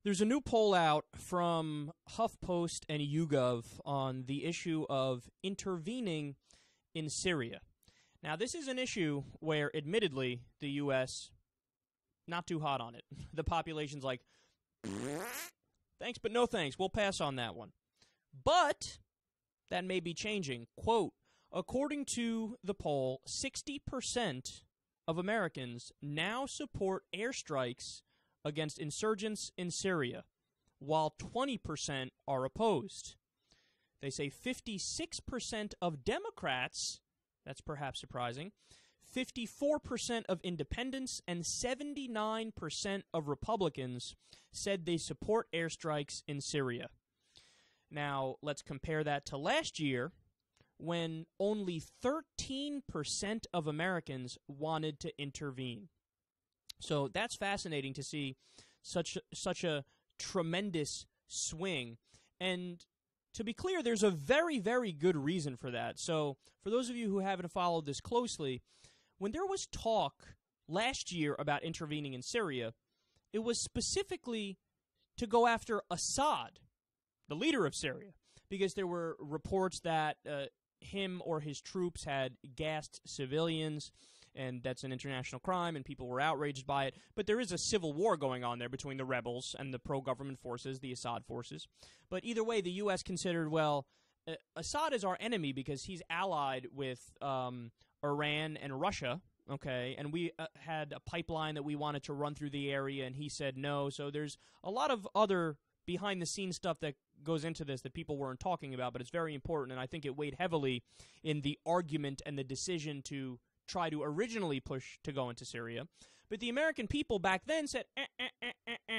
There's a new poll out from HuffPost and YouGov on the issue of intervening in Syria. Now, this is an issue where, admittedly, the U.S. not too hot on it. The population's like, thanks, but no thanks. We'll pass on that one. But that may be changing. Quote, according to the poll, 60% of Americans now support airstrikes against insurgents in Syria, while 20% are opposed. They say 56% of Democrats, that's perhaps surprising, 54% of independents, and 79% of Republicans said they support airstrikes in Syria. Now, let's compare that to last year, when only 13% of Americans wanted to intervene. So that's fascinating to see such a tremendous swing. And to be clear, there's a very, very good reason for that. So for those of you who haven't followed this closely, when there was talk last year about intervening in Syria, it was specifically to go after Assad, the leader of Syria, because there were reports that him or his troops had gassed civilians, and that's an international crime, and people were outraged by it. But there is a civil war going on there between the rebels and the pro-government forces, the Assad forces. But either way, the U.S. considered, well, Assad is our enemy because he's allied with Iran and Russia, okay? And we had a pipeline that we wanted to run through the area, and he said no. So there's a lot of other behind-the-scenes stuff that goes into this that people weren't talking about, but it's very important, and I think it weighed heavily in the argument and the decision to try to originally push to go into Syria. But the American people back then said,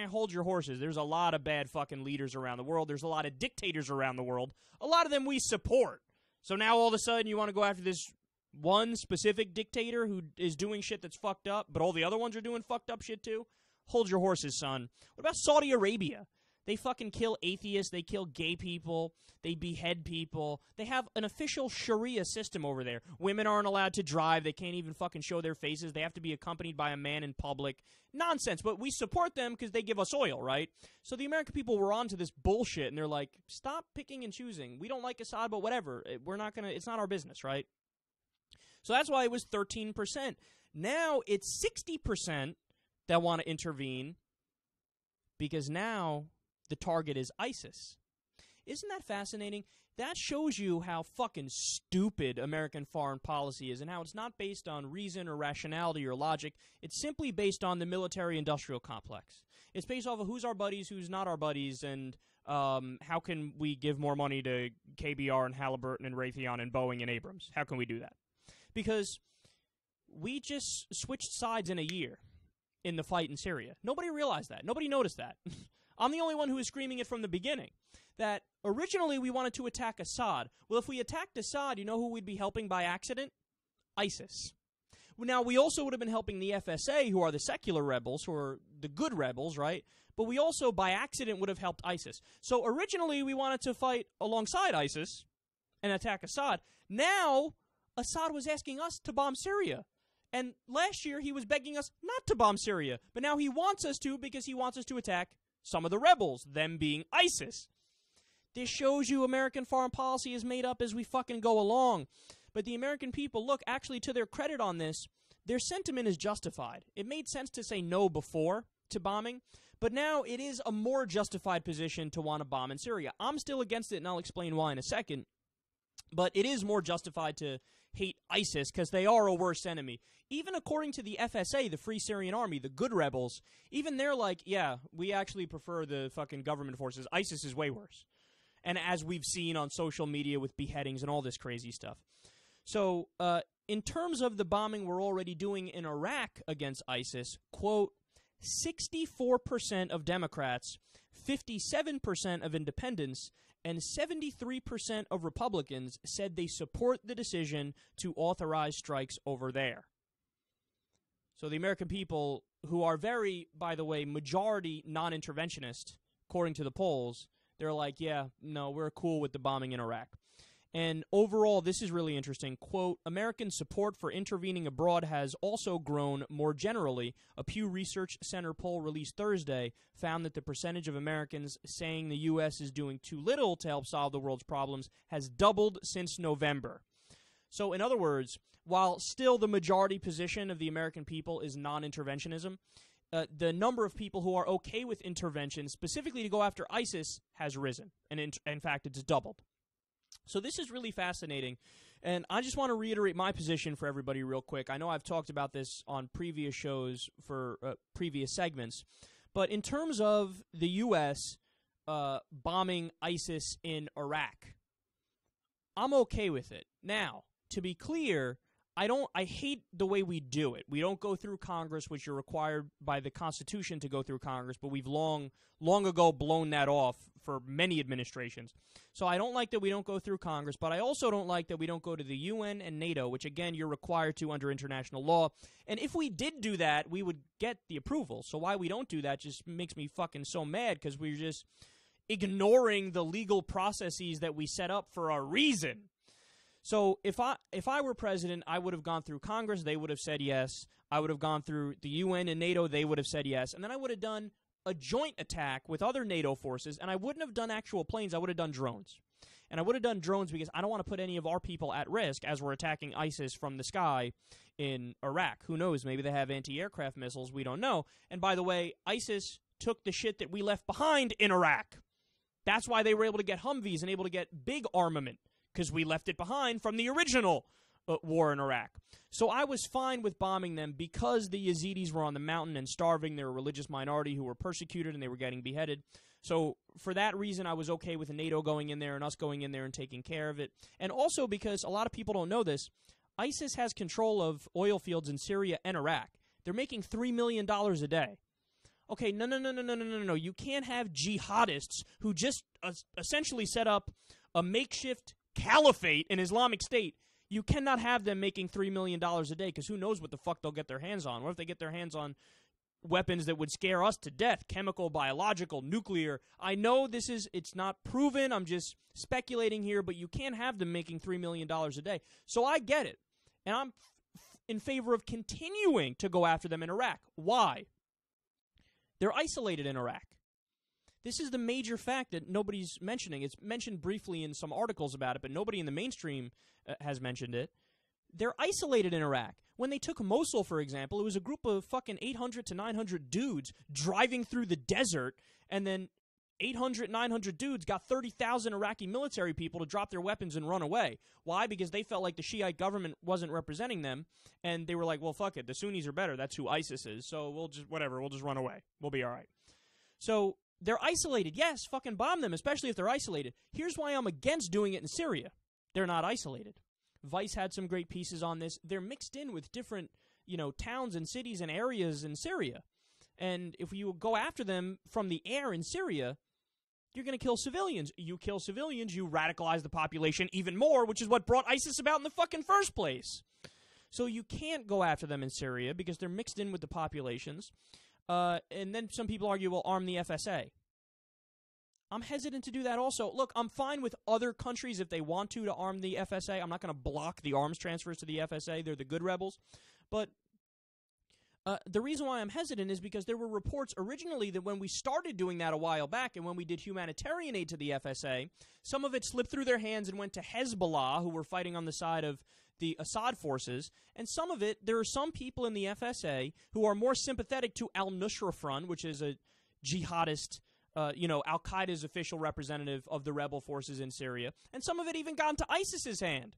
hold your horses. There's a lot of bad fucking leaders around the world. There's a lot of dictators around the world. A lot of them we support. So now all of a sudden you want to go after this one specific dictator who is doing shit that's fucked up, but all the other ones are doing fucked up shit too? Hold your horses, son. What about Saudi Arabia? They fucking kill atheists. They kill gay people. They behead people. They have an official Sharia system over there. Women aren't allowed to drive. They can't even fucking show their faces. They have to be accompanied by a man in public. Nonsense, but we support them because they give us oil, right? So the American people were onto this bullshit, and they're like, stop picking and choosing. We don't like Assad, but whatever. We're not gonna. It's not our business, right? So that's why it was 13%. Now it's 60% that want to intervene because now the target is ISIS. Isn't that fascinating? That shows you how fucking stupid American foreign policy is and how it's not based on reason or rationality or logic. It's simply based on the military-industrial complex. It's based off of who's our buddies, who's not our buddies, and how can we give more money to KBR and Halliburton and Raytheon and Boeing and Abrams? How can we do that? Because we just switched sides in a year in the fight in Syria. Nobody realized that. Nobody noticed that. I'm the only one who was screaming it from the beginning, that originally we wanted to attack Assad. Well, if we attacked Assad, you know who we'd be helping by accident? ISIS. Now, we also would have been helping the FSA, who are the secular rebels, who are the good rebels, right? But we also, by accident, would have helped ISIS. So originally we wanted to fight alongside ISIS and attack Assad. Now, Assad was asking us to bomb Syria. And last year he was begging us not to bomb Syria. But now he wants us to because he wants us to attack some of the rebels, them being ISIS. This shows you American foreign policy is made up as we fucking go along. But the American people, look, actually to their credit on this, their sentiment is justified. It made sense to say no before to bombing, but now it is a more justified position to want to bomb in Syria. I'm still against it, and I'll explain why in a second. But it is more justified to hate ISIS because they are a worse enemy. Even according to the FSA, the Free Syrian Army, the good rebels, even they're like, yeah, we actually prefer the fucking government forces. ISIS is way worse. And as we've seen on social media with beheadings and all this crazy stuff. So in terms of the bombing we're already doing in Iraq against ISIS, quote, 64% of Democrats, 57% of independents, and 73% of Republicans said they support the decision to authorize strikes over there. So the American people, who are very, by the way, majority non-interventionist, according to the polls, they're like, yeah, no, we're cool with the bombing in Iraq. And overall, this is really interesting. Quote, American support for intervening abroad has also grown more generally. A Pew Research Center poll released Thursday found that the percentage of Americans saying the U.S. is doing too little to help solve the world's problems has doubled since November. So, in other words, while still the majority position of the American people is non-interventionism, the number of people who are okay with intervention, specifically to go after ISIS, has risen. And in fact, it's doubled. So this is really fascinating, and I just want to reiterate my position for everybody real quick. I know I've talked about this on previous shows for previous segments, but in terms of the U.S. Bombing ISIS in Iraq, I'm okay with it. Now, to be clear, I hate the way we do it. We don't go through Congress, which you're required by the Constitution to go through Congress, but we've long ago blown that off for many administrations. So I don't like that we don't go through Congress, but I also don't like that we don't go to the UN and NATO, which, again, you're required to under international law. And if we did do that, we would get the approval. So why we don't do that just makes me fucking so mad, because we're just ignoring the legal processes that we set up for a reason. So if I were president, I would have gone through Congress. They would have said yes. I would have gone through the UN and NATO. They would have said yes. And then I would have done a joint attack with other NATO forces, and I wouldn't have done actual planes. I would have done drones. And I would have done drones because I don't want to put any of our people at risk as we're attacking ISIS from the sky in Iraq. Who knows? Maybe they have anti-aircraft missiles. We don't know. And by the way, ISIS took the shit that we left behind in Iraq. That's why they were able to get Humvees and able to get big armament, because we left it behind from the original war in Iraq. So I was fine with bombing them because the Yazidis were on the mountain and starving. They're a religious minority who were persecuted and they were getting beheaded. So for that reason, I was okay with NATO going in there and us going in there and taking care of it. And also because a lot of people don't know this, ISIS has control of oil fields in Syria and Iraq. They're making $3 million a day. Okay, no. You can't have jihadists who just essentially set up a makeshift caliphate in Islamic State. You cannot have them making $3 million a day, because who knows what the fuck they'll get their hands on. What if they get their hands on weapons that would scare us to death? Chemical, biological, nuclear. I know it's not proven. I'm just speculating here, but you can't have them making $3 million a day. So I get it. And I'm in favor of continuing to go after them in Iraq. Why? They're isolated in Iraq. This is the major fact that nobody's mentioning. It's mentioned briefly in some articles about it, but nobody in the mainstream has mentioned it. They're isolated in Iraq. When they took Mosul, for example, it was a group of fucking 800 to 900 dudes driving through the desert, and then 800, 900 dudes got 30,000 Iraqi military people to drop their weapons and run away. Why? Because they felt like the Shiite government wasn't representing them, and they were like, well, fuck it, the Sunnis are better. That's who ISIS is, so we'll just run away. We'll be all right. So they're isolated. Yes, fucking bomb them, especially if they're isolated. Here's why I'm against doing it in Syria. They're not isolated. Vice had some great pieces on this. They're mixed in with different, towns and cities and areas in Syria. And if you go after them from the air in Syria, you're going to kill civilians. You kill civilians, you radicalize the population even more, which is what brought ISIS about in the fucking first place. So you can't go after them in Syria because they're mixed in with the populations. And then some people argue, well, arm the FSA. I'm hesitant to do that also. Look, I'm fine with other countries if they want to arm the FSA. I'm not going to block the arms transfers to the FSA. They're the good rebels. But the reason why I'm hesitant is because there were reports originally that when we started doing that a while back and when we did humanitarian aid to the FSA, some of it slipped through their hands and went to Hezbollah, who were fighting on the side of the Assad forces, and some of it, there are some people in the FSA who are more sympathetic to al-Nusra Front, which is a jihadist, Al-Qaeda's official representative of the rebel forces in Syria, and some of it even got into ISIS's hand.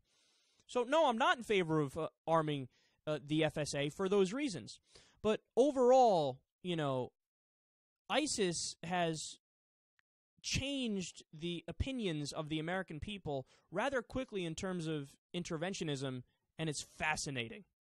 So, no, I'm not in favor of arming the FSA for those reasons. But overall, ISIS has changed the opinions of the American people rather quickly in terms of interventionism, and it's fascinating.